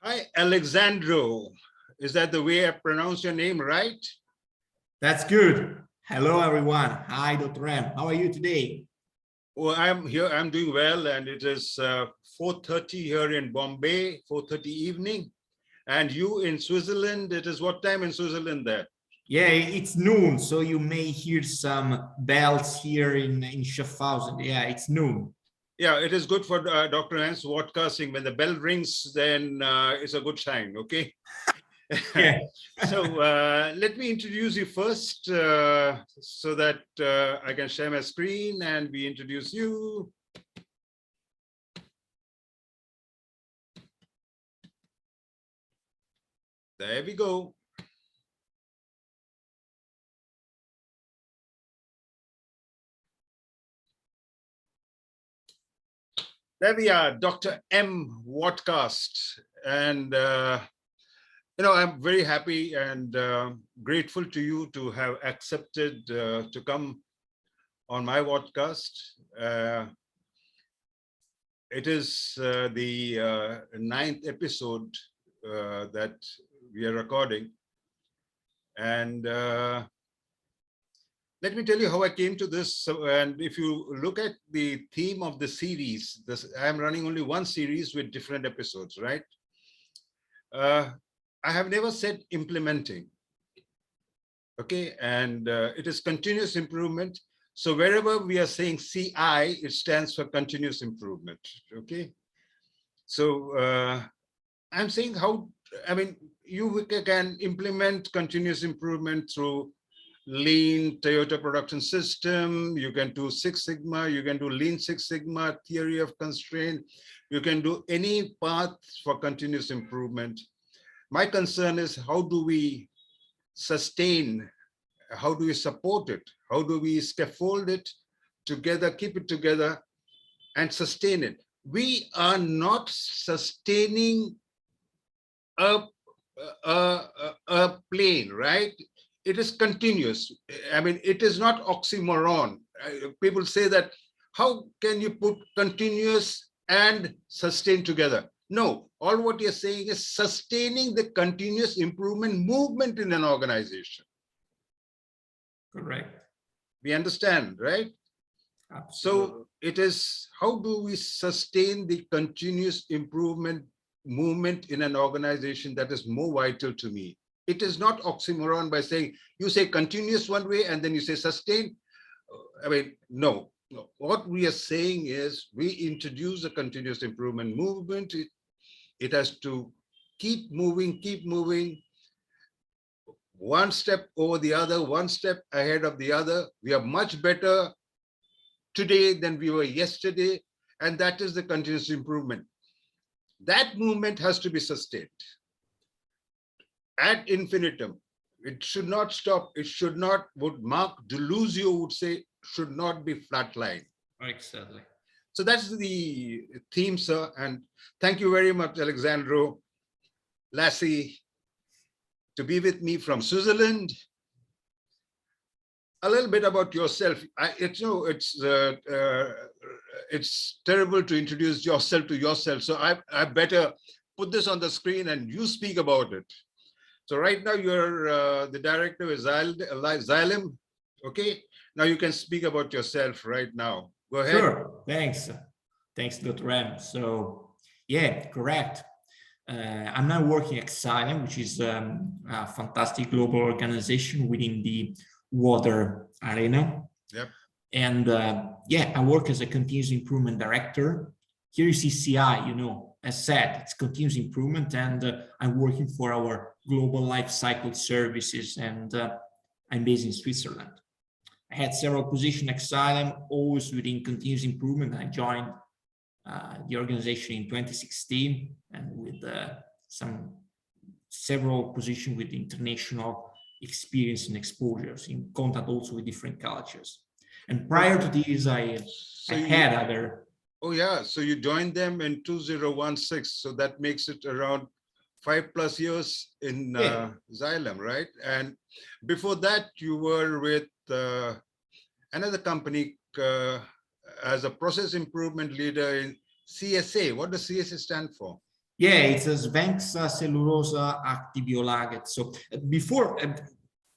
Hi, Alessandro. Is that the way I pronounce your name, right? That's good. Hello, everyone. Hi, Dr. M. How are you today? Well, I'm here. I'm doing well, and it is 4:30 here in Bombay, 4:30 evening. And you in Switzerland, it is what time in Switzerland there? Yeah, it's noon, so you may hear some bells here in Schaffhausen. Yeah, it's noon. Yeah, it is good for Dr. Hans broadcasting. When the bell rings, then it's a good sign, okay? Yeah. So let me introduce you first so that I can share my screen and we introduce you. There we go. There we are, Dr. M. Vodcast. And, I'm very happy and grateful to you to have accepted to come on my podcast. It is the 9th episode that we are recording. And let me tell you how I came to this. So, and if you look at the theme of the series, I'm running only one series with different episodes, right? I have never said implementing. Okay, and it is continuous improvement. So wherever we are saying CI, it stands for continuous improvement. Okay, so I'm saying you can implement continuous improvement through Lean Toyota production system. You can do Six Sigma, you can do Lean Six Sigma, theory of constraint. You can do any path for continuous improvement. My concern is how do we sustain, how do we support it? How do we scaffold it together, keep it together and sustain it? We are not sustaining a plane, right? It is continuous. I mean, it is not oxymoron. People say that, how can you put continuous and sustain together? No, all what you're saying is sustaining the continuous improvement movement in an organization. Correct. We understand, right? Absolutely. So it is, how do we sustain the continuous improvement movement in an organization? That is more vital to me. It is not oxymoron by saying, you say continuous one way and then you say sustain. I mean, no. What we are saying is we introduce a continuous improvement movement. It has to keep moving, one step over the other, one step ahead of the other. We are much better today than we were yesterday, and that is the continuous improvement. That movement has to be sustained ad infinitum. It should not stop. It should not, what Mark Deluzio would say, should not be flatline. Exactly. So that's the theme, sir. And thank you very much, Alessandro Lasi, to be with me from Switzerland. A little bit about yourself. It's terrible to introduce yourself to yourself. So I better put this on the screen and you speak about it. So right now you're the director of Xylem. Okay. Now you can speak about yourself right now. Go ahead. Sure. Thanks. Thanks, Dr. M. So yeah, correct. I'm now working at Xylem, which is a fantastic global organization within the water arena. Yep. And yeah, I work as a continuous improvement director. Here you see CI, as said, it's continuous improvement, and I'm working for our Global Lifecycle Services, and I'm based in Switzerland. I had several positions at Xylem, always within continuous improvement. I joined the organization in 2016, and with several positions with international experience and exposures, in contact also with different cultures. And prior to this, I had other. Oh yeah, so you joined them in 2016, so that makes it around 5+ years in Xylem, right? And before that, you were with another company as a process improvement leader in CSA. What does CSA stand for? Yeah, it's a Svenxa cellulosa activiolagate. So before,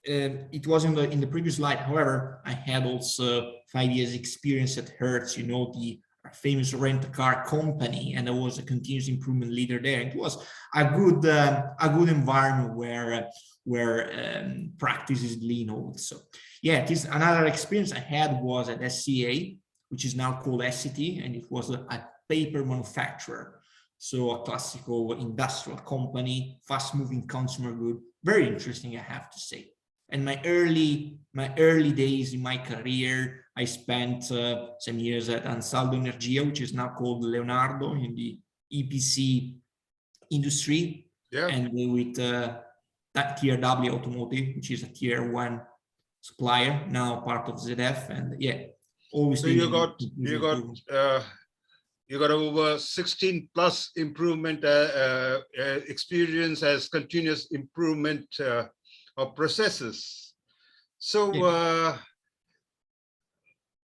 it was in the previous slide. However, I had also 5 years experience at Hertz, you know, the famous rent-a-car company, and I was a continuous improvement leader there. It was a good environment where practice is lean also. Yeah, this another experience I had was at SCA, which is now called Essity, and it was a paper manufacturer. So a classical industrial company, fast-moving consumer good, very interesting, I have to say. And my early days in my career, I spent some years at Ansaldo Energia, which is now called Leonardo, in the EPC industry, Yeah. and with that TRW Automotive, which is a tier 1 supplier, now part of ZF, and yeah, always. So you got over 16 plus improvement experience as continuous improvement of processes. So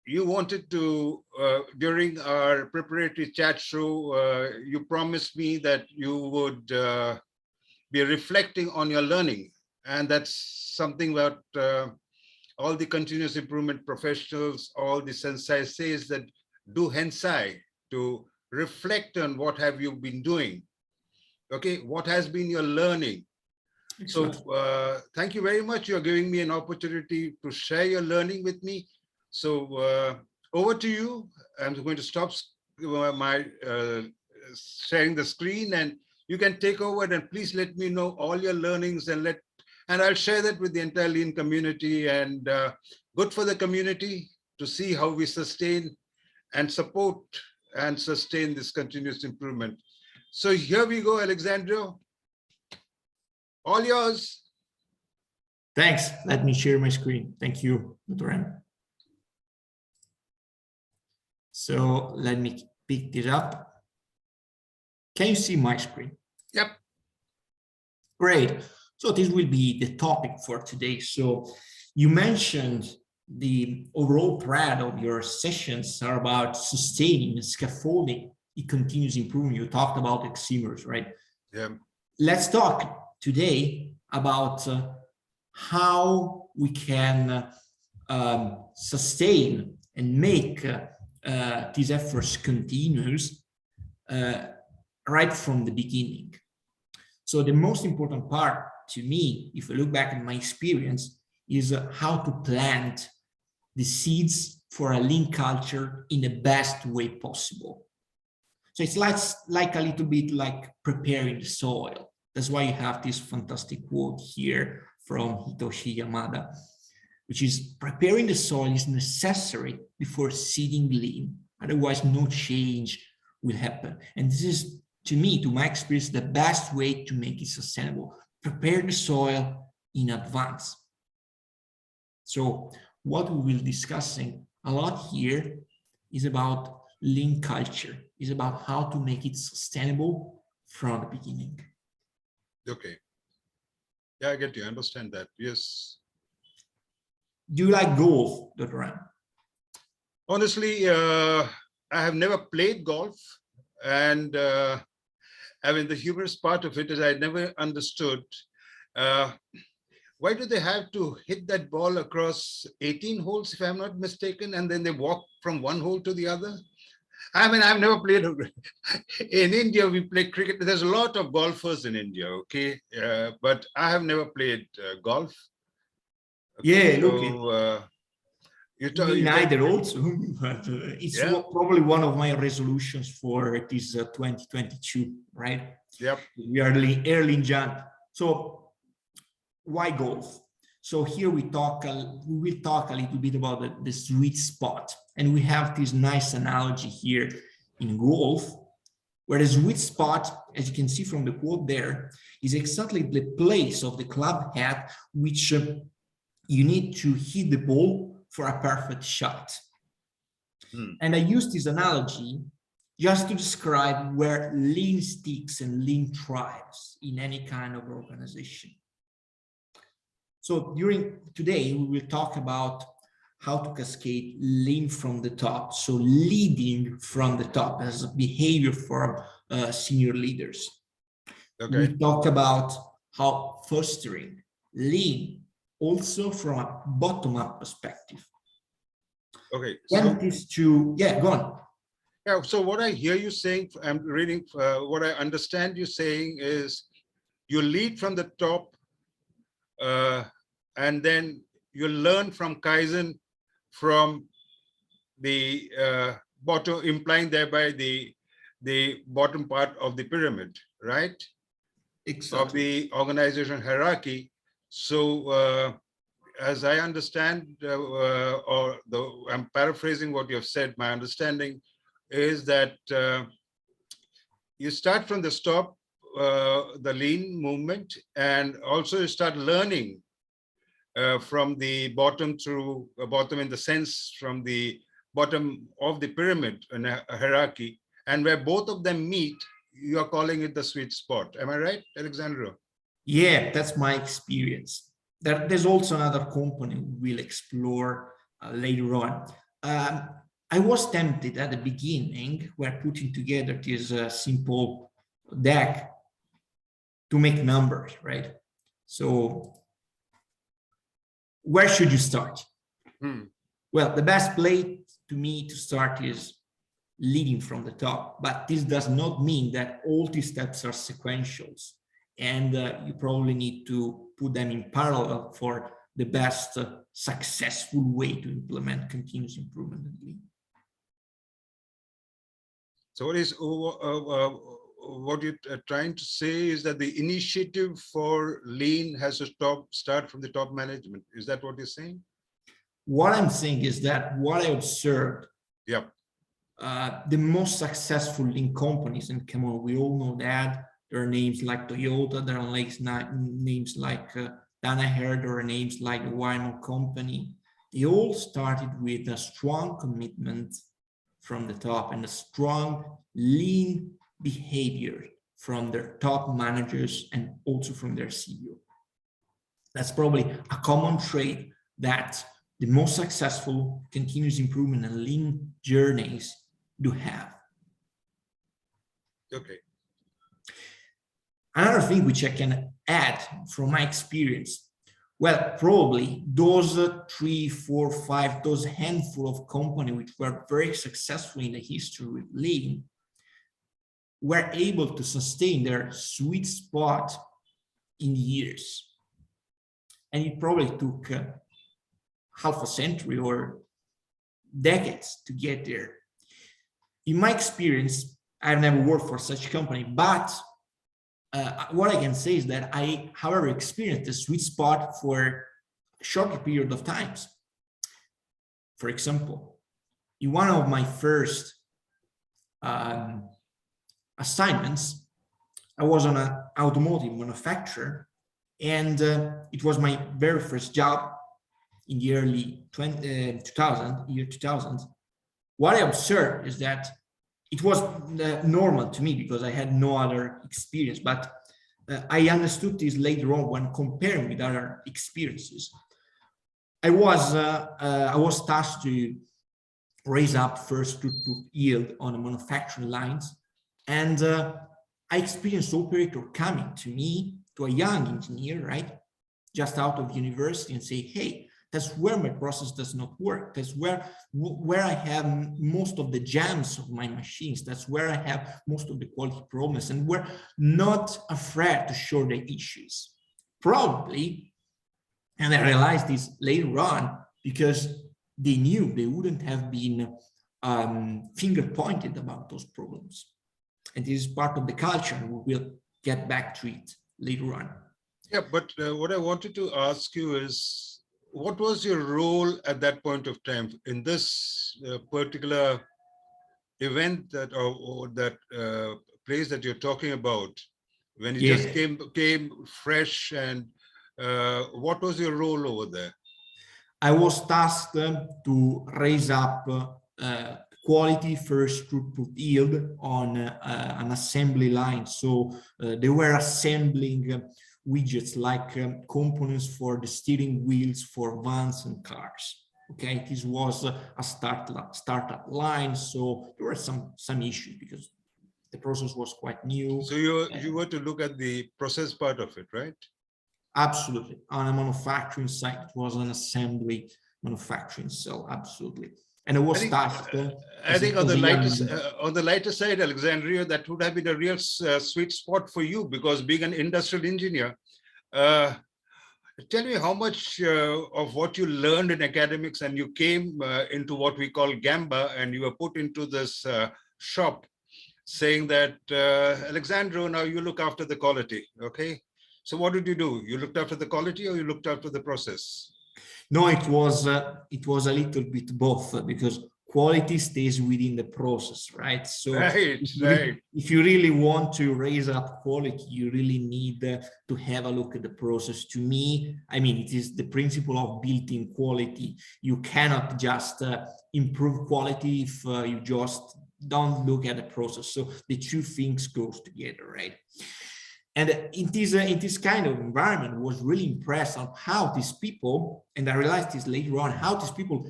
you wanted to, during our preparatory chat show, you promised me that you would be reflecting on your learning. And that's something that all the continuous improvement professionals, all the sensei says, that do hensai, to reflect on what have you been doing. Okay, what has been your learning? Excellent. So thank you very much. You're giving me an opportunity to share your learning with me. So over to you. I'm going to stop my sharing the screen, and you can take over, and please let me know all your learnings, and I'll share that with the entire lean community, and good for the community to see how we sustain and support and sustain this continuous improvement. So here we go, Alexandro. All yours. Thanks. Let me share my screen. Thank you, Dr. M. So let me pick this up. Can you see my screen? Yep. Great. So this will be the topic for today. So you mentioned the overall thread of your sessions are about sustaining and scaffolding the continuous improvement. You talked about eximers, right? Yeah. Let's talk today about how we can sustain and make these efforts continuous right from the beginning. So the most important part to me, if I look back at my experience, is how to plant the seeds for a lean culture in the best way possible. So it's like a little bit like preparing the soil. That's why you have this fantastic quote here from Hitoshi Yamada, which is preparing the soil is necessary before seeding lean. Otherwise, no change will happen. And this is, to me, to my experience, the best way to make it sustainable. Prepare the soil in advance. So what we will be discussing a lot here is about lean culture, is about how to make it sustainable from the beginning. Okay. Yeah, I get you. I understand that. Yes. Do you like golf, Dr. M? Honestly, I have never played golf, and I mean, the humorous part of it is I never understood why do they have to hit that ball across 18 holes, if I'm not mistaken, and then they walk from one hole to the other? I mean, I've never played. In India, we play cricket. There's a lot of golfers in India, okay? But I have never played golf. Okay, yeah, so, me neither also, but it's probably one of my resolutions for this 2022, right? Yep. We are early in Jan. So why golf? So here we will talk a little bit about the sweet spot. And we have this nice analogy here in golf, where the sweet spot, as you can see from the quote there, is exactly the place of the club head, which you need to hit the ball for a perfect shot. And I use this analogy just to describe where lean sticks and lean thrives in any kind of organization. So today, we will talk about how to cascade lean from the top. So leading from the top as a behavior for senior leaders. Okay. We talk about how fostering lean also from a bottom-up perspective. Okay. Yeah, go on. Yeah. So what I hear you saying, I'm reading, what I understand you saying is you lead from the top, and then you learn from Kaizen from the bottom, implying thereby the bottom part of the pyramid, right? Exactly. Of the organization hierarchy. So as I understand, I'm paraphrasing what you've said, my understanding is that you start from the top, the lean movement, and also you start learning from the bottom through bottom, in the sense from the bottom of the pyramid in a hierarchy, and where both of them meet, you are calling it the sweet spot. Am I right, Alessandro? Yeah, that's my experience. There's also another component we'll explore later on. I was tempted at the beginning, when putting together this simple deck, to make numbers, right? So where should you start? Well, the best place to me to start is leading from the top, but this does not mean that all these steps are sequentials, and you probably need to put them in parallel for the best successful way to implement continuous improvement and lean. So what you're trying to say is that the initiative for lean has to start from the top management. Is that what you're saying? What I'm saying is that what I observed, yeah, the most successful lean companies, and come on, we all know that there are names like Toyota, there are names like Danaher, there are names like the Waymo company. They all started with a strong commitment from the top and a strong lean behavior from their top managers and also from their CEO. That's probably a common trait that the most successful continuous improvement and lean journeys do have. Okay. Another thing which I can add from my experience, well, probably those 3, 4, 5, those handful of companies which were very successful in the history with lean were able to sustain their sweet spot in years. And it probably took half a century or decades to get there. In my experience, I've never worked for such a company, but what I can say is that I, however, experienced the sweet spot for a shorter period of times. For example, in one of my first assignments, I was on an automotive manufacturer, and it was my very first job in the early 2000. What I observed is that it was normal to me because I had no other experience, but I understood this later on when comparing with other experiences. I was tasked to raise up first throughput yield on the manufacturing lines, and I experienced operator coming to me, to a young engineer, right, just out of university, and say, hey, that's where my process does not work. That's where I have most of the jams of my machines. That's where I have most of the quality problems, and we're not afraid to show the issues. Probably, and I realized this later on, because they knew they wouldn't have been finger pointed about those problems. And this is part of the culture, and we will get back to it later on. Yeah, but what I wanted to ask you is, what was your role at that point of time in this particular event that or that place that you're talking about, when you just came fresh, and what was your role over there? I was tasked to raise up quality first throughput yield on an assembly line. So they were assembling widgets like components for the steering wheels for vans and cars. Okay, this was a startup line, so there were some issues because the process was quite new. So you were to look at the process part of it, right? Absolutely. On a manufacturing site, it was an assembly manufacturing cell, absolutely. And it was tasked. I think on the lighter side, Alessandro, that would have been a real sweet spot for you, because being an industrial engineer, tell me how much of what you learned in academics and you came into what we call Gamba, and you were put into this shop saying that, Alessandro, now you look after the quality, okay? So what did you do? You looked after the quality or you looked after the process? No, it was a little bit both, because quality stays within the process, right? So if you really want to raise up quality, you really need to have a look at the process. To me, I mean, it is the principle of built-in quality. You cannot just improve quality if you just don't look at the process. So the two things goes together, right? And in this kind of environment, I was really impressed on how these people, and I realized this later on, how these people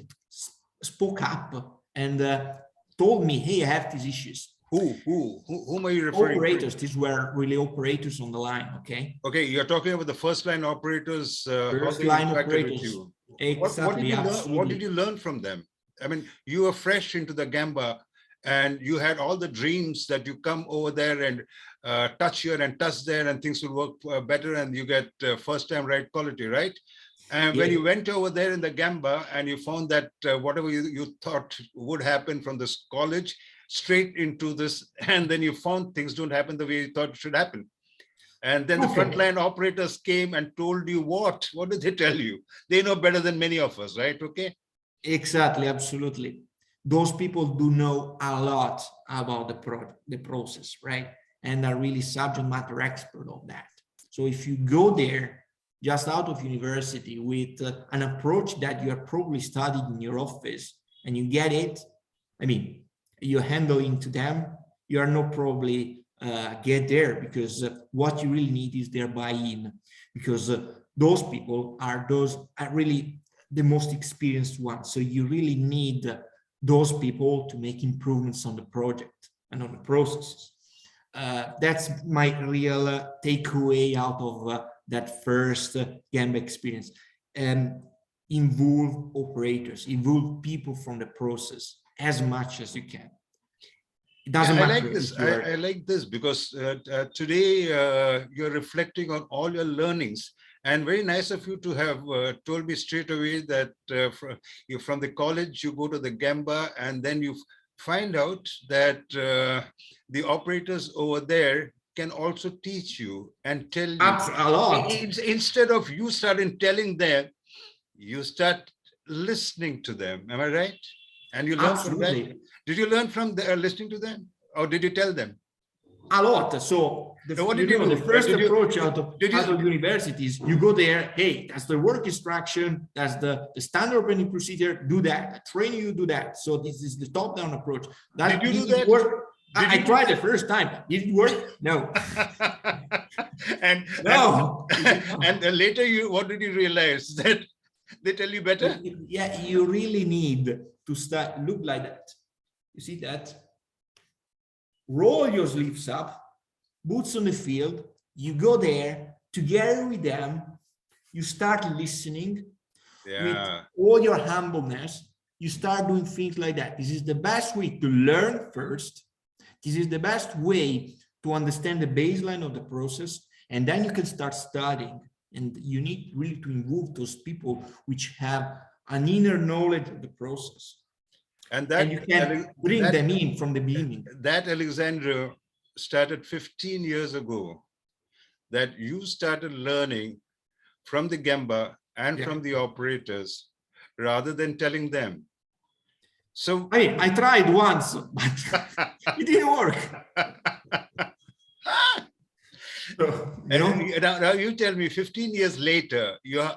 spoke up and told me, hey, I have these issues. Whom are you referring operators, to? These were really operators on the line, okay? Okay, you're talking about the first line operators, first line operators. with you. Exactly, what did you learn from them? I mean, you were fresh into the Gamba, and you had all the dreams that you come over there and touch here and touch there, and things will work better, and you get first time right quality, right? And when you went over there in the Gamba and you found that whatever you thought would happen from this college straight into this, and then you found things don't happen the way you thought it should happen. And then the frontline operators came and told you what? What did they tell you? They know better than many of us, right? Okay. Exactly, absolutely. Those people do know a lot about the process, right? And are really subject matter expert on that. So if you go there just out of university with an approach that you are probably studied in your office and you get it, I mean, you handle into them, you are not probably get there, because what you really need is their buy-in, because those people are really the most experienced ones. So you really need those people to make improvements on the project and on the processes. That's my real takeaway out of that first Gamba experience. Involve operators, involve people from the process as much as you can. It doesn't matter. I like this. I like this because today you're reflecting on all your learnings. And very nice of you to have told me straight away that you're from the college, you go to the Gamba, and then you find out that the operators over there can also teach you and tell you a lot. Instead of you starting telling them, you start listening to them. Am I right? And you learn from that. Did you learn from listening to them, or did you tell them? A lot. So the first approach out of universities, you go there, hey, that's the work instruction, that's the standard operating procedure, do that. I train you, do that. So this is the top-down approach. Did you do that? Work? I tried the first time. Did it work? No. and later, what did you realize? That they tell you better? Yeah, you really need to start look like that. You see that? Roll your sleeves up, boots on the field, you go there together with them, you start listening with all your humbleness, you start doing things like that. This is the best way to learn first. This is the best way to understand the baseline of the process, and then you can start studying. And you need really to involve those people which have an inner knowledge of the process. And you can bring them in from the beginning. That, Alessandro, started 15 years ago, that you started learning from the Gamba and from the operators rather than telling them. So I tried once, but it didn't work. So, now you tell me, 15 years later, you're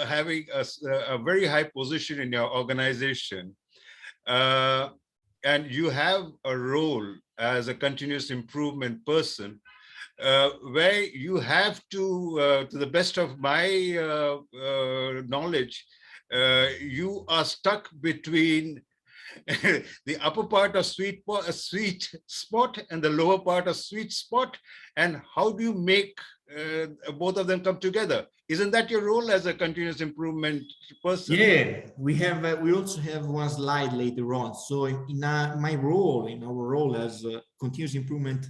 having a very high position in your organization. And you have a role as a continuous improvement person, where you have to the best of my knowledge, you are stuck between the upper part of sweet spot and the lower part of sweet spot. And how do you make both of them come together? Isn't that your role as a continuous improvement person? Yeah, we also have one slide later on. So in our role as continuous improvement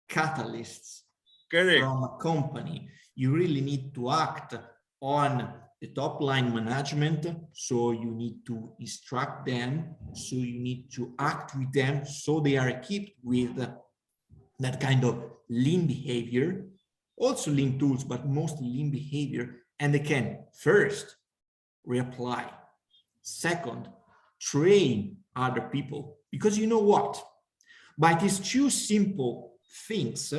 catalysts Correct. from a company, you really need to act on the top line management. So you need to instruct them. So you need to act with them so they are equipped with that kind of lean behavior, also lean tools, but mostly lean behavior. And they can first reapply. Second, train other people. Because you know what? By these two simple things,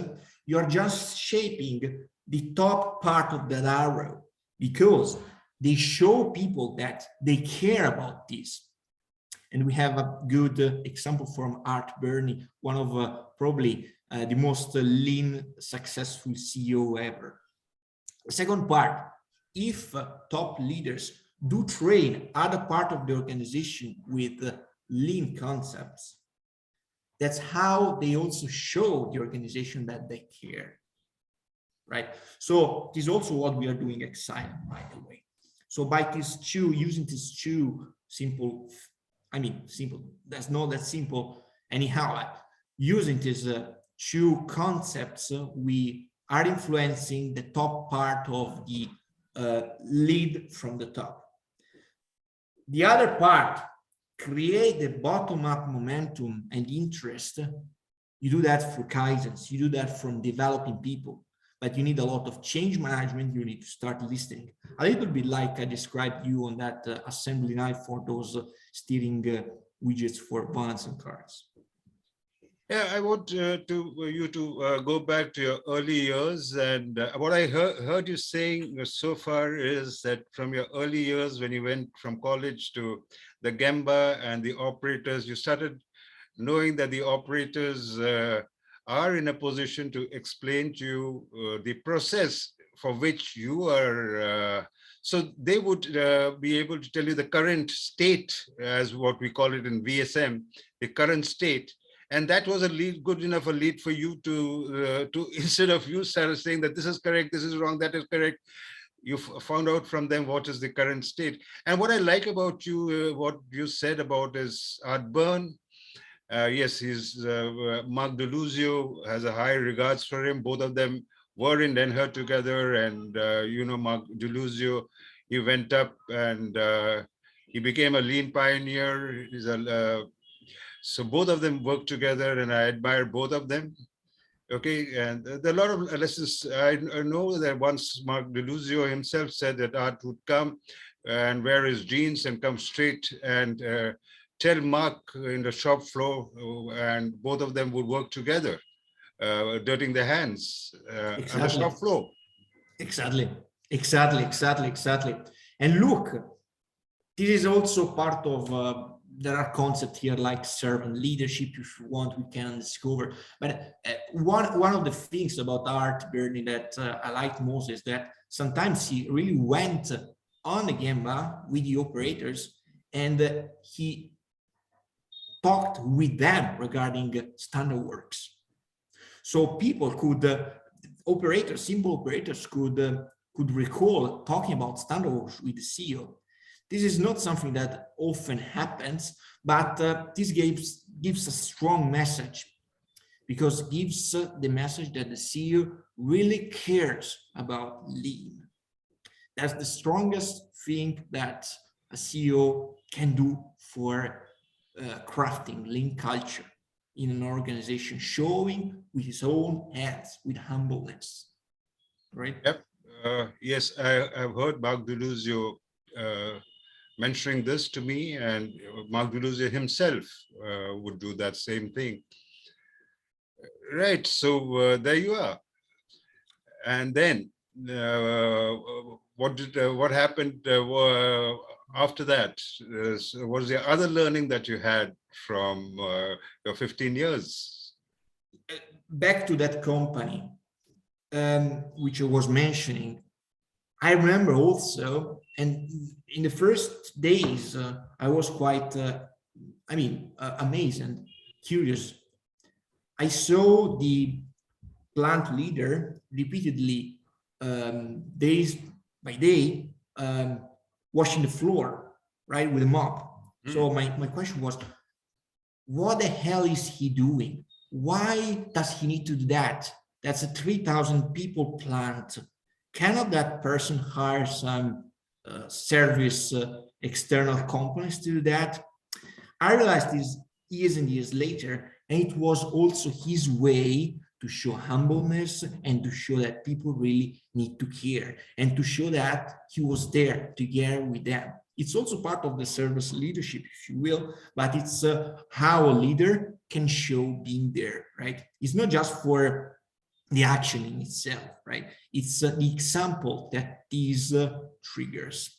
you're just shaping the top part of that arrow, because they show people that they care about this. And we have a good example from Art Burney, one of probably the most lean, successful CEO ever. The second part, if top leaders do train other part of the organization with lean concepts, that's how they also show the organization that they care, right? So this is also what we are doing at Xylem, by the way. So by using these two simple, simple, that's not that simple anyhow. Using these two concepts, we are influencing the top part of the lead from the top. The other part, create the bottom-up momentum and interest. You do that through KAIZENS, you do that from developing people, but you need a lot of change management. You need to start listening. A little bit like I described you on that assembly line for those steering widgets for balancing cars. Yeah, I want you to go back to your early years. And what I heard you saying so far is that from your early years, when you went from college to the Gemba and the operators, you started knowing that the operators are in a position to explain to you the process for which you are. So they would be able to tell you the current state, as what we call it in VSM, the current state. And that was a lead, good enough a lead for you to instead of you started saying that this is correct, this is wrong, that is correct, you found out from them what is the current state. And what I like about you, what you said about is Art Byrne. Yes, he's Mark DeLuzio has a high regards for him. Both of them were in Den Her together, and Mark DeLuzio, he went up and he became a lean pioneer. He's so both of them work together, and I admire both of them. Okay, and there are a lot of lessons. I know that once Mark DeLuzio himself said that Art would come and wear his jeans and come straight and tell Mark in the shop floor, and both of them would work together, dirtying their hands on the shop floor. Exactly. And look, this is also part of there are concepts here like servant leadership. If you want, we can discover. But one of the things about Art Burney that I like most is that sometimes he really went on the Gemba with the operators, and he talked with them regarding standard works. So people could, simple operators could recall talking about standard works with the CEO. This is not something that often happens, but this gives a strong message, because it gives the message that the CEO really cares about lean. That's the strongest thing that a CEO can do for crafting lean culture in an organization, showing with his own hands, with humbleness, right? Yep. Yes, I've heard Mark DeLuzio mentioning this to me, and Mark DeLuzio himself would do that same thing. Right, so there you are. And then what happened after that? What was the other learning that you had from your 15 years? Back to that company, which I was mentioning, I remember also, and in the first days, I was quite amazed and curious. I saw the plant leader repeatedly, days by day, washing the floor, right, with a mop. So my question was, what the hell is he doing? Why does he need to do that? That's a 3,000 people plant. Cannot that person hire some service external companies to do that? I realized this years and years later, and it was also his way to show humbleness and to show that people really need to care and to show that he was there together with them. It's also part of the service leadership, if you will, but it's how a leader can show being there, right? It's not just for the action in itself, right? It's the example that these triggers.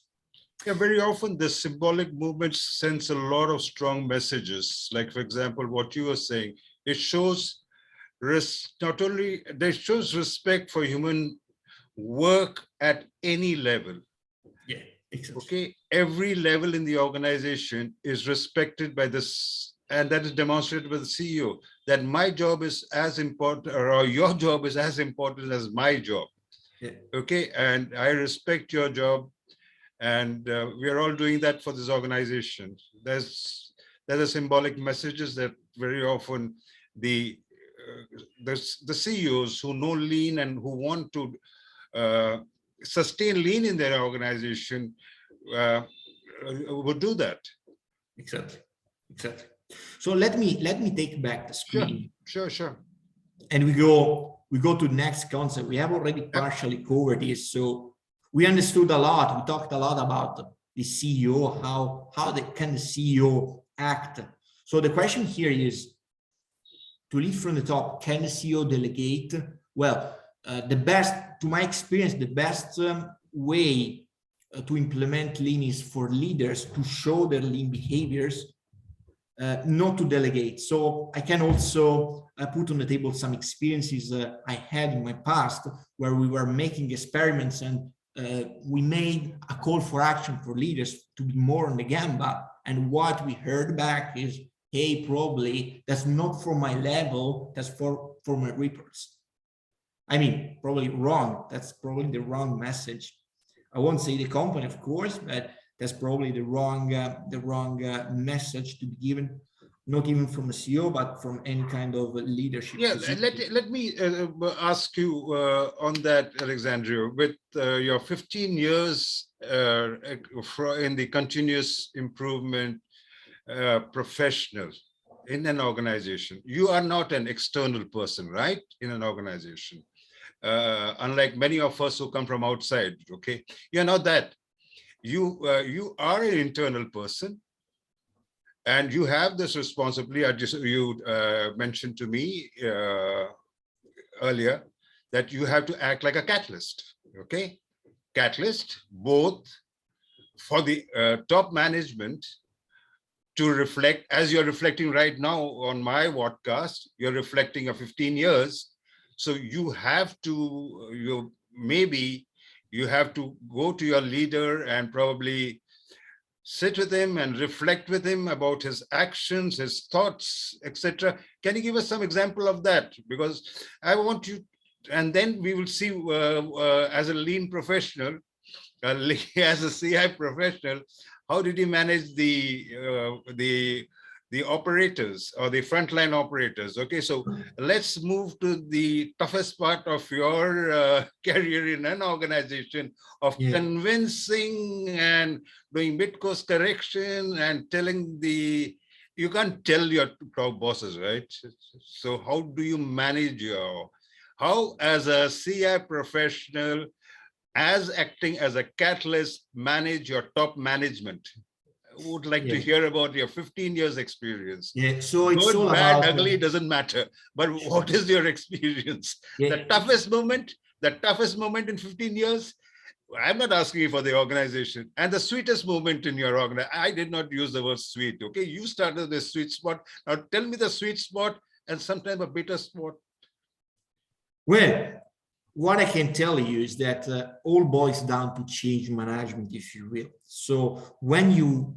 Yeah, very often the symbolic movement sends a lot of strong messages. Like, for example, what you were saying, it shows not only, it shows respect for human work at any level. Yeah, exactly. Okay, every level in the organization is respected by this, and that is demonstrated by the CEO, that my job is as important, or your job is as important as my job. Yeah. Okay, and I respect your job. And we are all doing that for this organization. There's symbolic messages that very often the CEOs who know lean and who want to sustain lean in their organization would do that. Exactly. So let me take back the screen. Sure. And we go to the next concept. We have already partially covered this. So we understood a lot. We talked a lot about the CEO, how can the CEO act. So the question here is, to lead from the top, can the CEO delegate? Well, to my experience, the best way to implement lean is for leaders to show their lean behaviors, not to delegate. So I can also put on the table some experiences I had in my past where we were making experiments and we made a call for action for leaders to be more on the gamba. And what we heard back is, hey, probably that's not for my level, that's for my reports. Probably wrong. That's probably the wrong message. I won't say the company, of course, but that's probably the wrong message to be given, not even from a CEO, but from any kind of leadership. Yeah, let me ask you on that, Alessandro. With your 15 years in the continuous improvement professional in an organization, you are not an external person, right? In an organization, unlike many of us who come from outside. Okay, you're not that. You are an internal person. And you have this responsibility. You mentioned to me earlier that you have to act like a catalyst, okay? Catalyst, both for the top management to reflect, as you're reflecting right now on my vodcast, you're reflecting of 15 years. So you have to, you have to go to your leader and probably sit with him and reflect with him about his actions, his thoughts, etc. Can you give us some example of that? Because I want you, and then we will see as a lean professional, as a CI professional, how did you manage the operators or the frontline operators? Okay, so let's move to the toughest part of your career in an organization of convincing and doing mid-course correction and telling you can't tell your top bosses, right? So how do you manage how as a CI professional, as acting as a catalyst, manage your top management? Would like to hear about your 15 years experience. Yeah, so it's good, all bad, about ugly, doesn't matter. But what is your experience? Yeah. The toughest moment in 15 years? I'm not asking you for the organization. And the sweetest moment in your organization. I did not use the word sweet. Okay, you started the sweet spot. Now tell me the sweet spot and sometimes a bitter spot. Well, what I can tell you is that all boils down to change management, if you will. So when you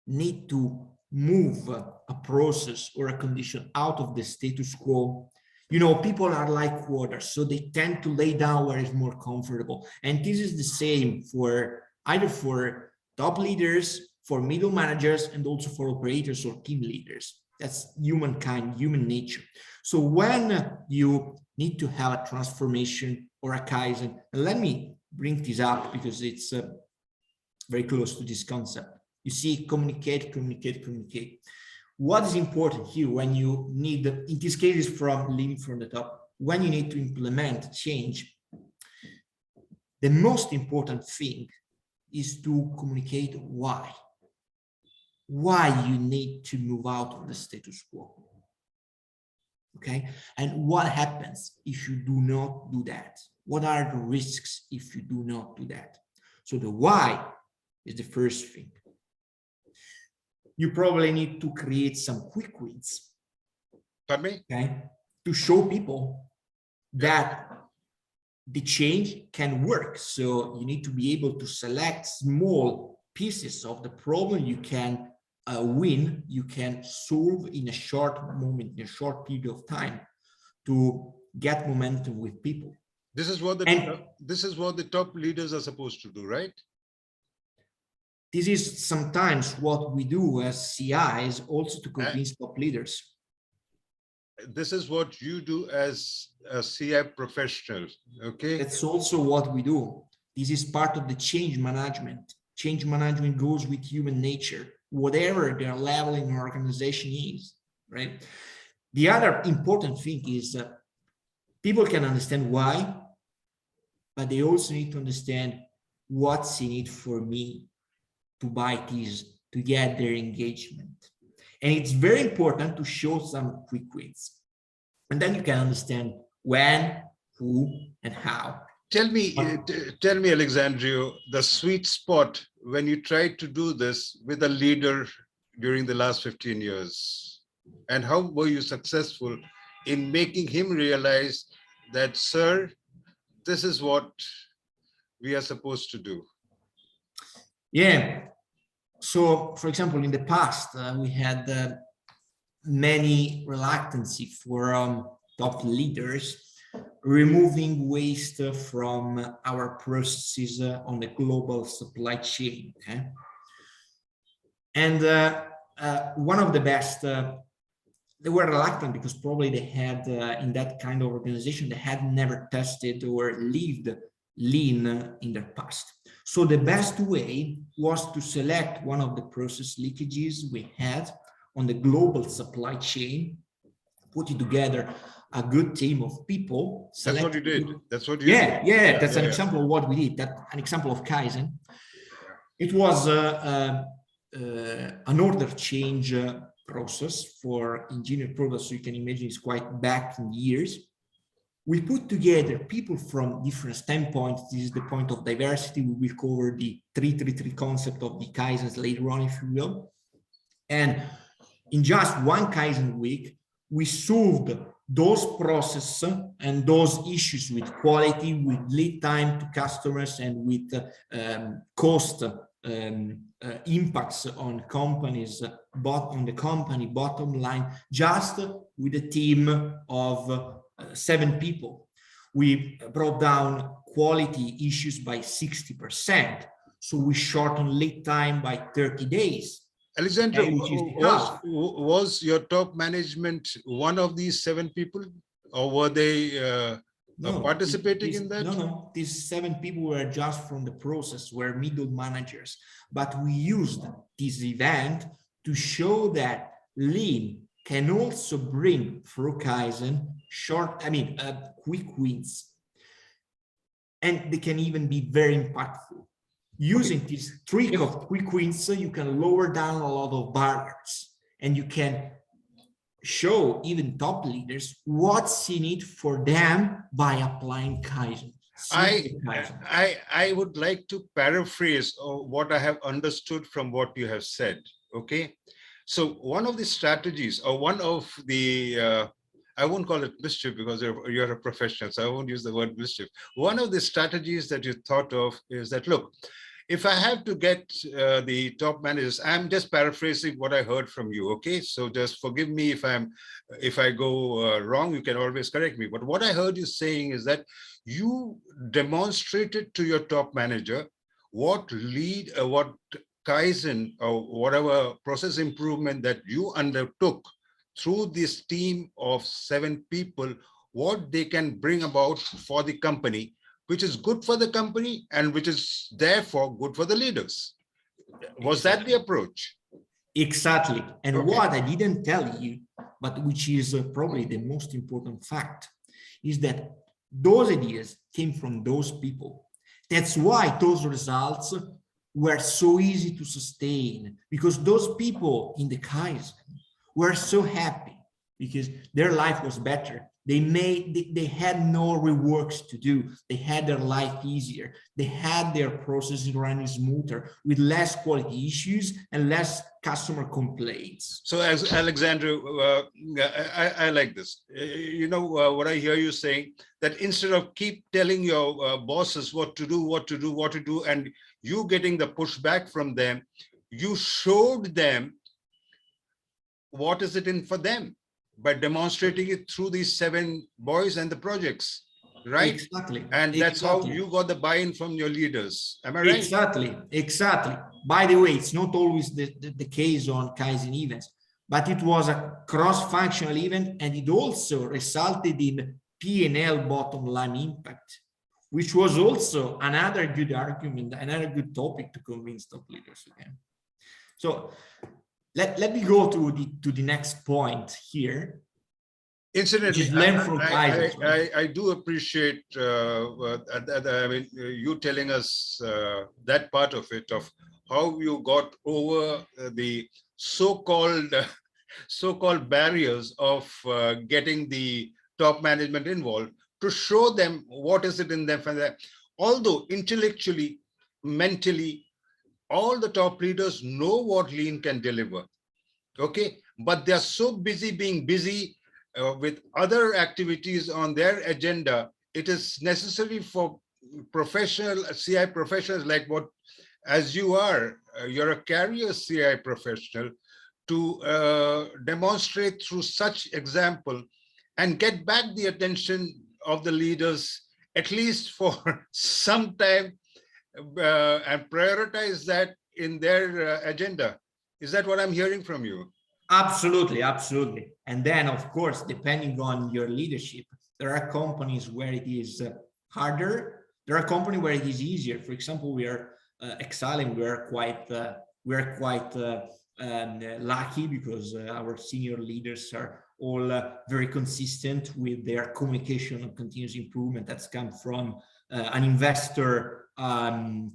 need to move a process or a condition out of the status quo, you know, people are like water, so they tend to lay down where it's more comfortable. And this is the same for either for top leaders, for middle managers, and also for operators or team leaders. That's humankind, human nature. So when you need to have a transformation or a Kaizen, and let me bring this up because it's very close to this concept. You see, communicate, communicate, communicate. What is important here when you need, in this case, is from lean from the top, when you need to implement change, the most important thing is to communicate why you need to move out of the status quo. Okay, and what happens if you do not do that? What are the risks if you do not do that? So the why is the first thing. You probably need to create some quick wins. Pardon me? Okay, to show people that the change can work. So you need to be able to select small pieces of the problem you can win, you can solve in a short moment, in a short period of time, to get momentum with people. This is what the top leaders are supposed to do, right? This is sometimes what we do as CIs, also to convince top leaders. This is what you do as a CI professional, okay? That's also what we do. This is part of the change management. Change management goes with human nature, whatever their level in an organization is, right? The other important thing is people can understand why, but they also need to understand what's in it for me to buy this, to get their engagement. And it's very important to show some quick wins. And then you can understand when, who, and how. Tell me, Alessandro, the sweet spot when you tried to do this with a leader during the last 15 years, and how were you successful in making him realize that, sir, this is what we are supposed to do? Yeah. So, for example, in the past, we had many reluctancy for top leaders removing waste from our processes on the global supply chain. Okay? And one of the best, they were reluctant because probably they had, in that kind of organization, they had never tested or lived lean in their past. So the best way was to select one of the process leakages we had on the global supply chain, putting together a good team of people. That's what you did. That's what you did. Yeah, that's an example of what we did. That's an example of Kaizen. It was an order change process for engineered products. So you can imagine it's quite back in years. We put together people from different standpoints. This is the point of diversity. We will cover the 333 concept of the Kaizens later on, if you will. And in just one Kaizen week, we solved those processes and those issues with quality, with lead time to customers, and with cost impacts on companies, on the company bottom line, just with a team of 7 people. We brought down quality issues by 60%. So we shortened lead time by 30 days. Alessandro, was your top management one of these 7 people, or were they participating in that? No, these 7 people were just from the process, were middle managers. But we used this event to show that lean can also bring through Kaizen quick wins. And they can even be very impactful. Using this trick of quick wins, you can lower down a lot of barriers, and you can show even top leaders what's in it for them by applying Kaizen. I would like to paraphrase what I have understood from what you have said. Okay, so one of the strategies, or one of the I won't call it mischief because you're a professional, so I won't use the word mischief. One of the strategies that you thought of is that, look, if I have to get the top managers, I'm just paraphrasing what I heard from you. Okay, so just forgive me if I go wrong. You can always correct me. But what I heard you saying is that you demonstrated to your top manager what Kaizen or whatever process improvement that you undertook through this team of 7 people, what they can bring about for the company, which is good for the company and which is therefore good for the leaders. Was that the approach? Exactly. And Okay. what I didn't tell you, but which is probably the most important fact, is that those ideas came from those people. That's why those results were so easy to sustain, because those people in the Kaizen were so happy because their life was better. They had no reworks to do. They had their life easier. They had their processes running smoother with less quality issues and less customer complaints. So as Alexandra, I like this. You know, what I hear you saying, that instead of keep telling your bosses what to do, and you getting the pushback from them, you showed them what is it in for them by demonstrating it through these 7 boys and the projects, right? Exactly. And that's how you got the buy-in from your leaders. Am I right? Exactly. By the way, it's not always the case on Kaizen events, but it was a cross-functional event, and it also resulted in P&L bottom line impact, which was also another good argument, another good topic to convince top leaders again. So let me go to the next point here. Incidentally, I do appreciate I mean, you telling us that part of it, of how you got over the so-called barriers of getting the top management involved, to show them what is it in them for them. Although intellectually, mentally, all the top leaders know what lean can deliver, okay, but they're so busy being busy with other activities on their agenda. It is necessary for professional CI professionals like what, as you are, you're a career CI professional, to demonstrate through such example and get back the attention of the leaders, at least for some time, and prioritize that in their agenda. Is that what I'm hearing from you? Absolutely. And then, of course, depending on your leadership, there are companies where it is harder. There are companies where it is easier. For example, we are at Xylem, we're quite lucky because our senior leaders are all very consistent with their communication on continuous improvement. That's come from an investor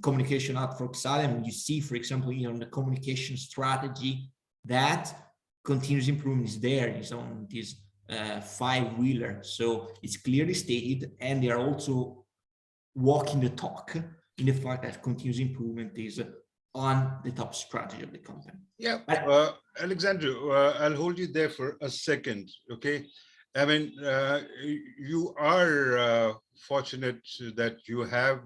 communication out for Xylem. You see, for example, on the communication strategy, that continuous improvement is there, is on this 5-wheeler. So it's clearly stated, and they are also walking the talk in the fact that continuous improvement is on the top strategy of the company. Yeah, Alexandra, I'll hold you there for a second, okay? I mean, you are fortunate that you have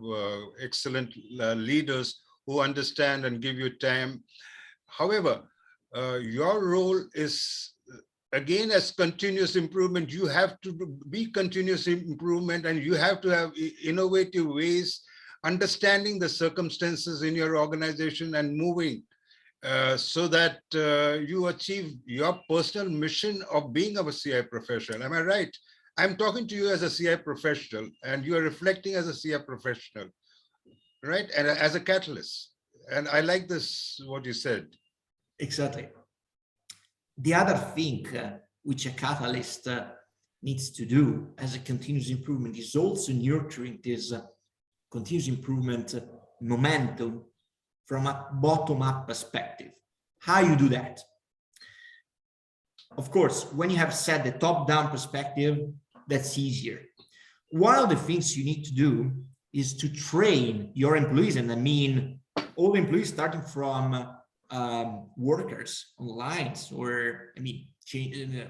excellent leaders who understand and give you time. However, your role is, again, as continuous improvement. You have to be continuous improvement, and you have to have innovative ways, understanding the circumstances in your organization and moving so that you achieve your personal mission of being a CI professional. Am I right? I'm talking to you as a CI professional, and you are reflecting as a CI professional, right? And as a catalyst. And I like this, what you said. Exactly. The other thing which a catalyst needs to do as a continuous improvement is also nurturing this continuous improvement momentum from a bottom-up perspective. How you do that? Of course, when you have set the top-down perspective, that's easier. One of the things you need to do is to train your employees, and I mean all employees starting from workers on lines, or I mean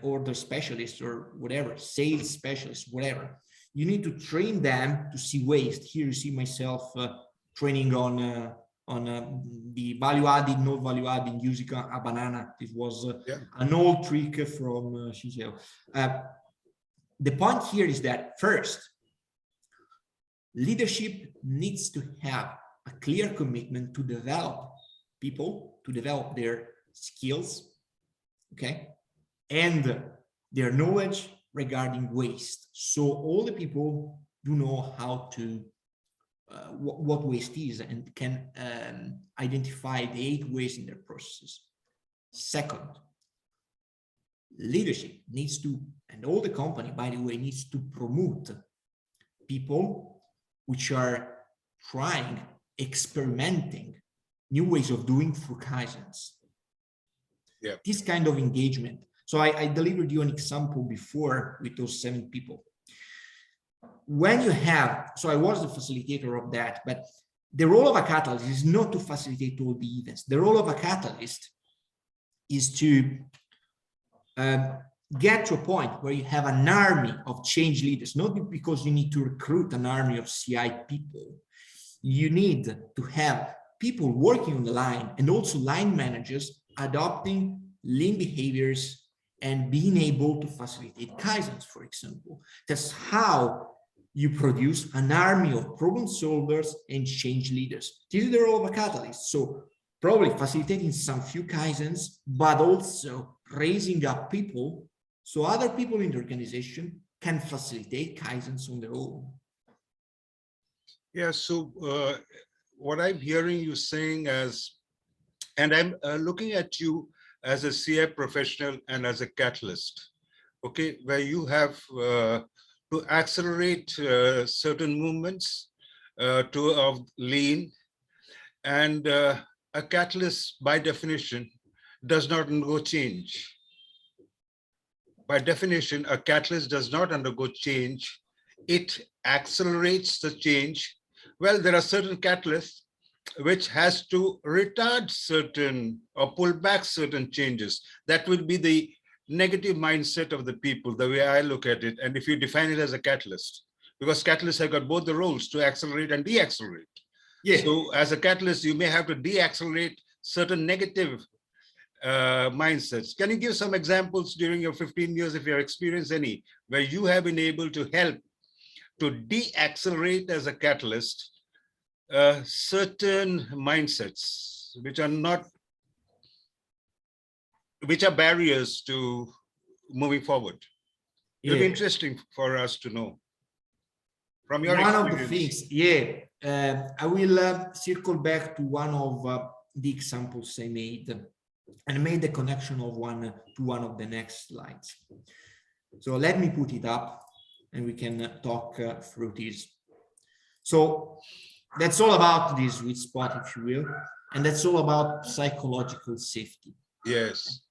order specialists or whatever, sales specialists, whatever. You need to train them to see waste. Here you see myself training on the value added, no value added using a banana. It was an old trick from Shishio. The point here is that first, leadership needs to have a clear commitment to develop people, to develop their skills, okay, and their knowledge regarding waste. So all the people do know how to what waste is and can identify the 8 waste in their processes. Second, leadership needs to, and all the company, by the way, needs to promote people which are trying, experimenting new ways of doing through Kaizens. Yeah. This kind of engagement. So I delivered you an example before with those 7 people. When you have, so I was the facilitator of that, but the role of a catalyst is not to facilitate all the events. The role of a catalyst is to get to a point where you have an army of change leaders, not because you need to recruit an army of CI people. You need to have people working on the line and also line managers adopting lean behaviors and being able to facilitate Kaizens, for example. That's how you produce an army of problem solvers and change leaders. This is the role of a catalyst. So probably facilitating some few Kaizens, but also raising up people so other people in the organization can facilitate Kaizens on their own. Yeah, so what I'm hearing you saying as, and I'm looking at you as a CI professional and as a catalyst, okay, where you have to accelerate certain movements of lean, and a catalyst by definition does not undergo change. By definition, a catalyst does not undergo change. It accelerates the change. Well, there are certain catalysts which has to retard certain or pull back certain changes. That will be the negative mindset of the people, the way I look at it. And if you define it as a catalyst, because catalysts have got both the roles to accelerate and deaccelerate. Yeah. So as a catalyst, you may have to deaccelerate certain negative mindsets. Can you give some examples during your 15 years, if you have experienced any, where you have been able to help to deaccelerate as a catalyst certain mindsets which are not, which are barriers to moving forward? It'll be interesting for us to know from your experience. One of the things, I will circle back to one of the examples I made and made the connection of one to one of the next slides. So let me put it up and we can talk through this. So that's all about this sweet spot, if you will, and that's all about psychological safety. Yes.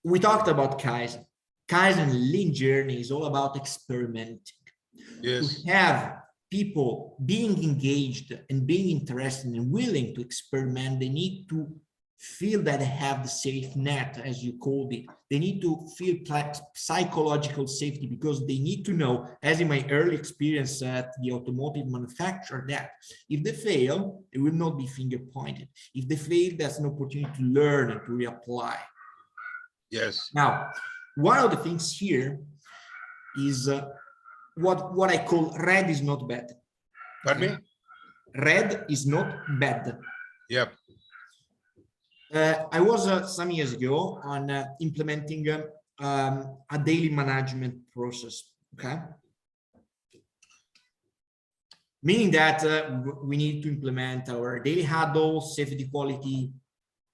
We talked about Kaizen. Kaizen lean journey is all about experimenting. Yes. To have people being engaged and being interested and willing to experiment, they need to feel that they have the safe net, as you called it. They need to feel psychological safety because they need to know, as in my early experience at the automotive manufacturer, that if they fail, they will not be finger pointed. If they fail, there's an opportunity to learn and to reapply. Yes. Now, one of the things here is what I call red is not bad. Pardon me? Red is not bad. Yep. I was some years ago on implementing a daily management process, okay? Meaning that we need to implement our daily huddle, safety, quality,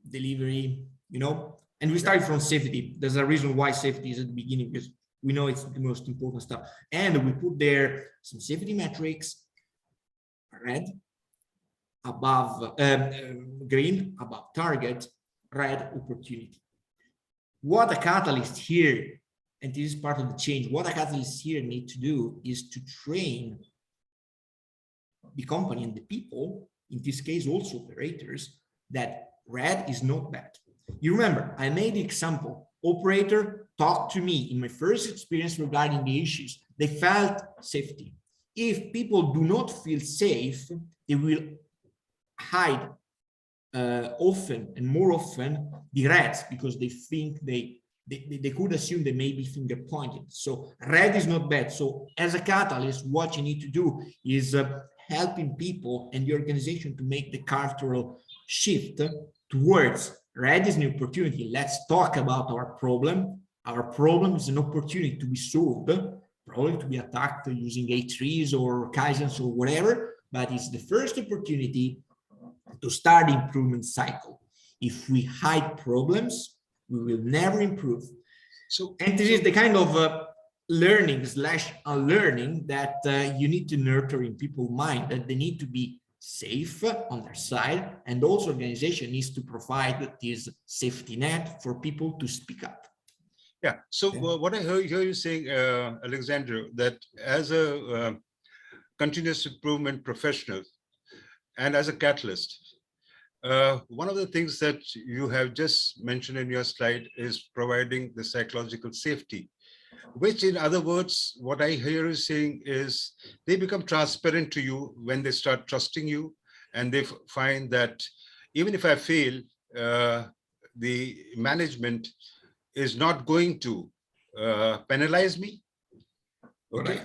delivery, you know, and we started from safety. There's a reason why safety is at the beginning, because we know it's the most important stuff. And we put there some safety metrics, red, above green, above target, red, opportunity. What a catalyst here, and this is part of the change, what a catalyst here need to do is to train the company and the people, in this case also operators, that red is not bad. You remember, I made the example, operator talked to me in my first experience regarding the issues. They felt safety. If people do not feel safe, they will hide often and more often the reds because they think they could assume they may be finger pointed. So red is not bad. So as a catalyst, what you need to do is helping people and the organization to make the cultural shift towards red is an opportunity. Let's talk about our problem. Our problem is an opportunity to be solved, probably to be attacked using A3s or KAIZENS or whatever, but it's the first opportunity to start the improvement cycle. If we hide problems, we will never improve. And this is the kind of learning / unlearning that you need to nurture in people's mind, that they need to be safe on their side, and also organization needs to provide this safety net for people to speak up. Yeah. So what I hear you saying, Alessandro, that as a continuous improvement professional and as a catalyst, one of the things that you have just mentioned in your slide is providing the psychological safety, which in other words, what I hear you saying is they become transparent to you when they start trusting you, and they find that even if I fail, the management is not going to penalize me, okay,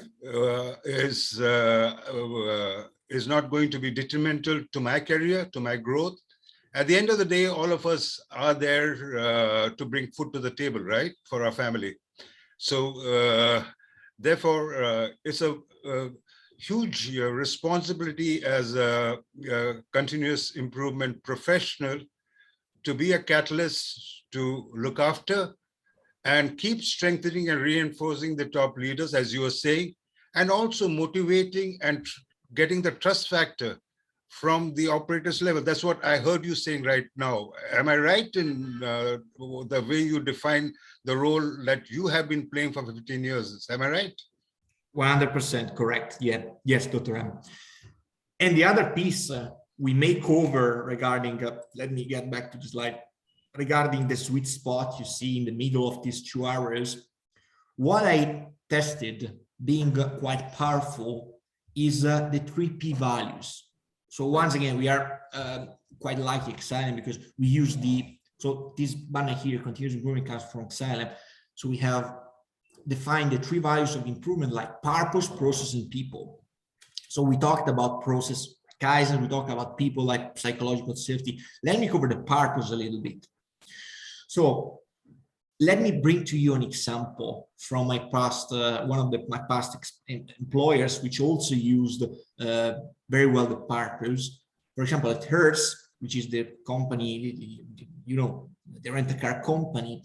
is not going to be detrimental to my career, to my growth. At the end of the day, all of us are there to bring food to the table, right, for our family. So therefore, it's a huge responsibility as a continuous improvement professional to be a catalyst to look after and keep strengthening and reinforcing the top leaders, as you were saying, and also motivating and getting the trust factor from the operators level. That's what I heard you saying right now. Am I right in the way you define the role that you have been playing for 15 years? Am I right? 100% correct. Yeah. Yes, Dr. M. And the other piece we may cover regarding, let me get back to the slide, regarding the sweet spot you see in the middle of these 2 hours. What I tested being quite powerful is the 3 P values. So once again, we are quite like Xylem because we use so this banner here, continuous improvement, comes from Xylem. So we have defined the 3 values of improvement like purpose, process, and people. So we talked about process, Kaizen, we talked about people like psychological safety. Let me cover the purpose a little bit. So let me bring to you an example from my past, one of my past employers, which also used very well the purpose. For example, at Hertz, which is the company, you know, the rent-a-car company,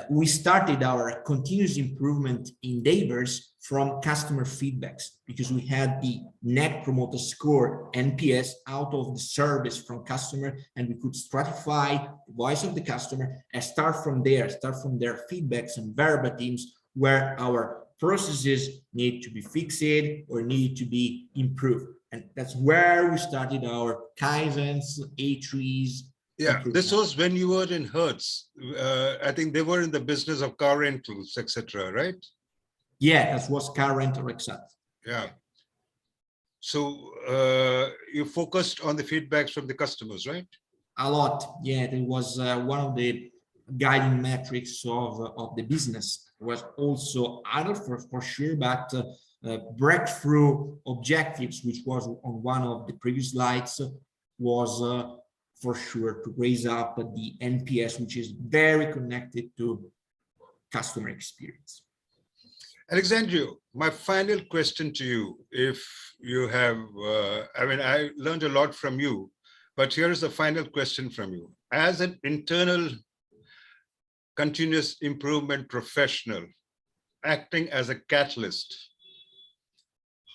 we started our continuous improvement endeavors from customer feedbacks because we had the net promoter score, NPS, out of the service from customer, and we could stratify the voice of the customer and start from their feedbacks and verbatims where our processes need to be fixed or need to be improved. And that's where we started our Kaizens, A3s. Yeah, this was when you were in Hertz. I think they were in the business of car rentals, etc., right? Yeah, that was car rental, etc. Yeah. So you focused on the feedbacks from the customers, right? A lot. Yeah, it was one of the guiding metrics of the business. It was also other for sure, but breakthrough objectives, which was on one of the previous slides, was for sure to raise up the NPS, which is very connected to customer experience. Alessandro, my final question to you, if you have, I mean, I learned a lot from you, but here is the final question from you. As an internal continuous improvement professional, acting as a catalyst,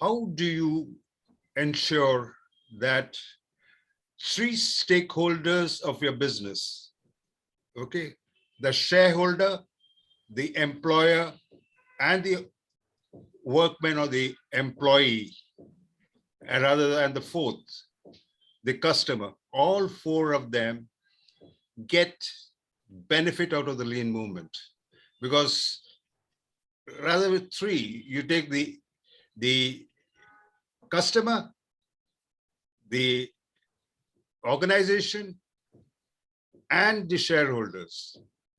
how do you ensure that 3 stakeholders of your business, okay, the shareholder, the employer, and the workman or the employee, and rather than the 4th, the customer, all 4 of them get benefit out of the lean movement? Because rather with 3, you take the customer, the organization and the shareholders.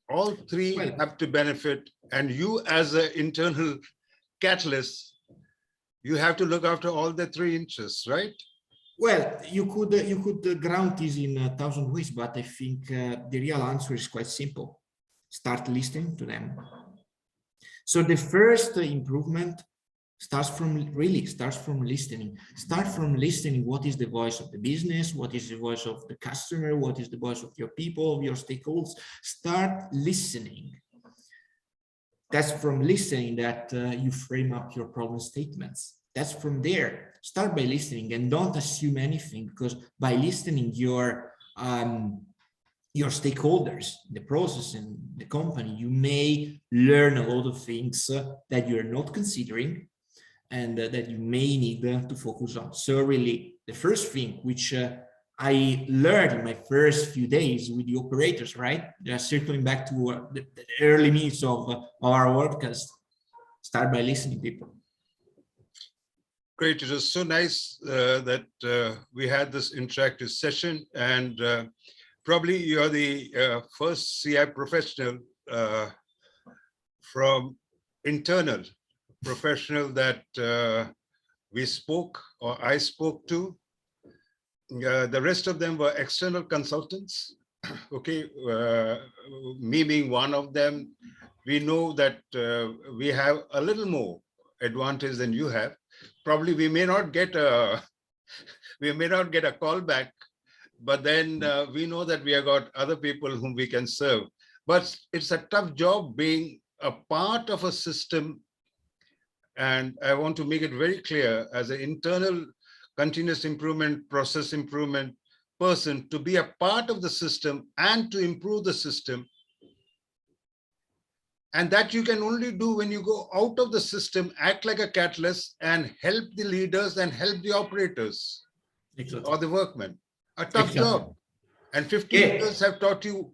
All three have to benefit, and you as an internal catalyst, you have to look after all the three interests, right? Well, you could ground this in 1,000 ways, but I think the real answer is quite simple. Start listening to them. So the first improvement starts from listening. Start from listening. What is the voice of the business? What is the voice of the customer? What is the voice of your people, of your stakeholders? Start listening. That's from listening that you frame up your problem statements. That's from there. Start by listening and don't assume anything, because by listening, your stakeholders, the process and the company, you may learn a lot of things that you're not considering and that you may need to focus on. So really, the first thing which I learned in my first few days with the operators, right? Circling back to the early minutes of our podcast, start by listening, people. Great. It was so nice that we had this interactive session, and probably you're the first CI professional from internal professional that we spoke or I spoke to. The rest of them were external consultants. Okay, me being one of them, we know that we have a little more advantage than you have. Probably we may not get a call back, but then we know that we have got other people whom we can serve. But it's a tough job being a part of a system. And I want to make it very clear, as an internal continuous improvement, process improvement person, to be a part of the system and to improve the system. And that you can only do when you go out of the system, act like a catalyst and help the leaders and help the operators or the workmen. A tough job. And 15 years have taught you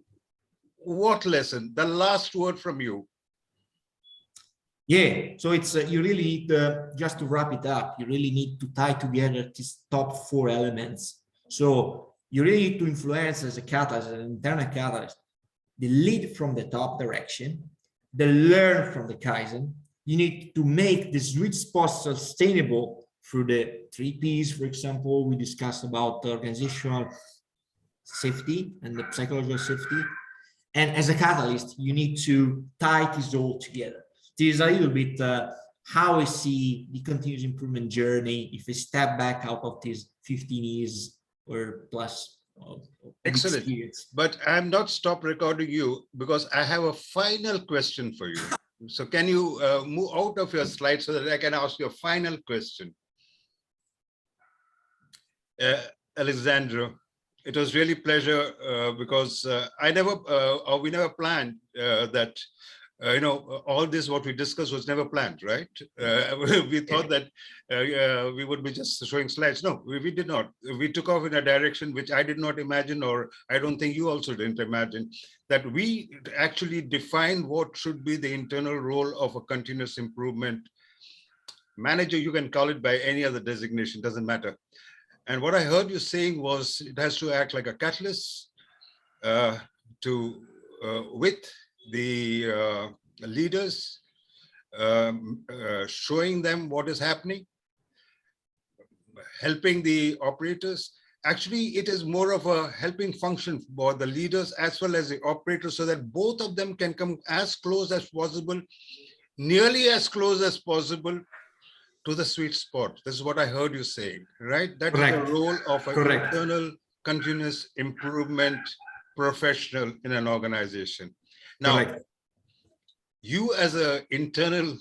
what lesson? The last word from you. Yeah, so it's you really need just to wrap it up, you really need to tie together these top 4 elements. So you really need to influence as a catalyst, as an internal catalyst, the lead from the top direction, the learn from the Kaizen. You need to make the sweet spot sustainable through the 3 Ps, for example. We discussed about organizational safety and the psychological safety. And as a catalyst, you need to tie this all together. This is a little bit how I see the continuous improvement journey if I step back out of these 15 years or plus of Excellent. Experience. But I'm not stop recording you because I have a final question for you. So can you move out of your slide so that I can ask you a final question? Alessandro, it was really pleasure because we never planned that all this what we discussed was never planned, right? We thought that we would be just showing slides. No, we did not. We took off in a direction which I did not imagine, or I don't think you also didn't imagine, that we actually define what should be the internal role of a continuous improvement manager. You can call it by any other designation, doesn't matter. And what I heard you saying was it has to act like a catalyst with the leaders, showing them what is happening, helping the operators. Actually, it is more of a helping function for the leaders as well as the operators, so that both of them can come as close as possible, nearly as close as possible to the sweet spot. This is what I heard you saying, right? That Correct. Is the role of an Correct. Internal continuous improvement professional in an organization. Now, Correct. You as an internal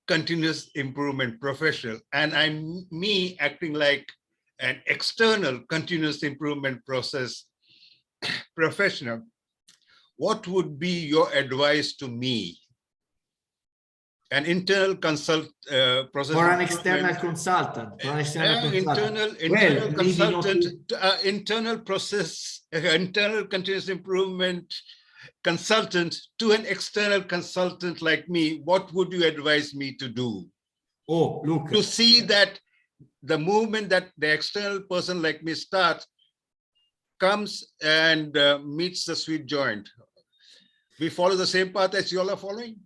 continuous improvement professional, and I'm me acting like an external continuous improvement process professional, what would be your advice to me? An internal process or an external consultant, internal process, internal continuous improvement consultant to an external consultant like me. What would you advise me to do? Oh, look, to see that the movement that the external person like me starts, comes and meets the sweet joint. We follow the same path as you all are following?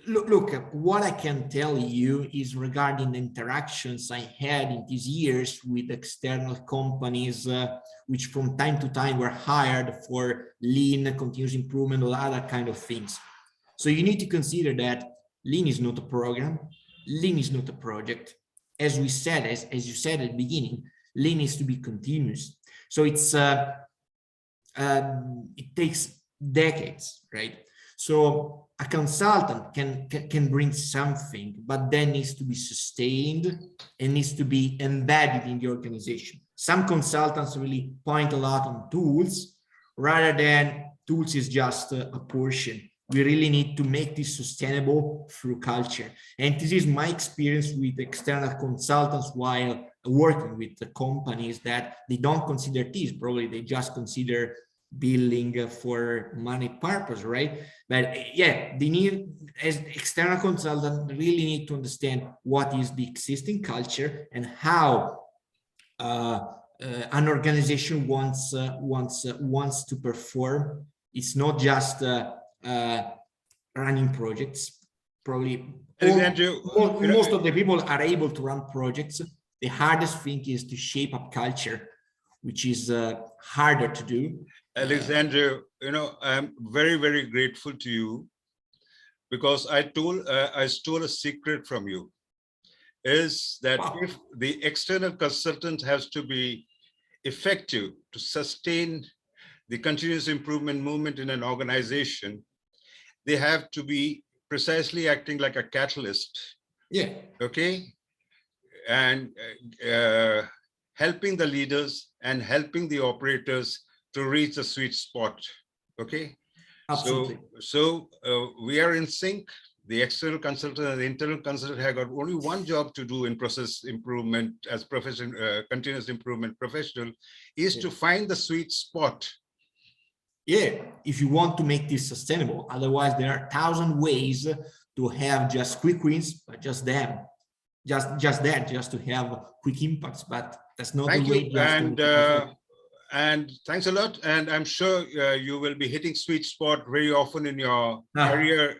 Look, what I can tell you is regarding the interactions I had in these years with external companies, which from time to time were hired for lean, continuous improvement, or other kind of things. So you need to consider that lean is not a program, lean is not a project. As we said, as you said at the beginning, lean is to be continuous. So it's it takes decades, right? So a consultant can bring something, but then needs to be sustained and needs to be embedded in the organization. Some consultants really point a lot on tools rather than tools is just a portion. We really need to make this sustainable through culture. And this is my experience with external consultants while working with the companies that they don't consider this. Probably they just consider billing for money purpose, right? But yeah, they need, as external consultant, really need to understand what is the existing culture and how an organization wants to perform. It's not just running projects. Probably most of the people are able to run projects. The hardest thing is to shape up culture, which is harder to do. Alessandro, I'm very, very grateful to you because I stole a secret from you, is that if the external consultant has to be effective to sustain the continuous improvement movement in an organization, they have to be precisely acting like a catalyst. Yeah. Okay. And helping the leaders and helping the operators to reach the sweet spot. Okay. Absolutely. So we are in sync. The external consultant and the internal consultant have got only one job to do in process improvement as continuous improvement professional, is to find the sweet spot. Yeah, if you want to make this sustainable. Otherwise, there are 1,000 ways to have just quick wins, but just them. Just to have quick impacts, but that's not the way. And thanks a lot. And I'm sure you will be hitting sweet spot very often in your career,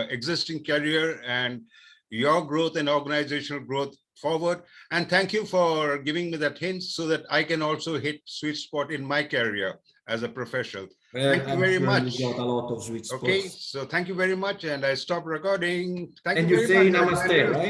existing career, and your growth and organizational growth forward. And thank you for giving me that hint so that I can also hit sweet spot in my career as a professional. Thank you very much. You got a lot of sweet spots. Okay, so thank you very much. And I stop recording. Thank and you very much. And you say namaste, right?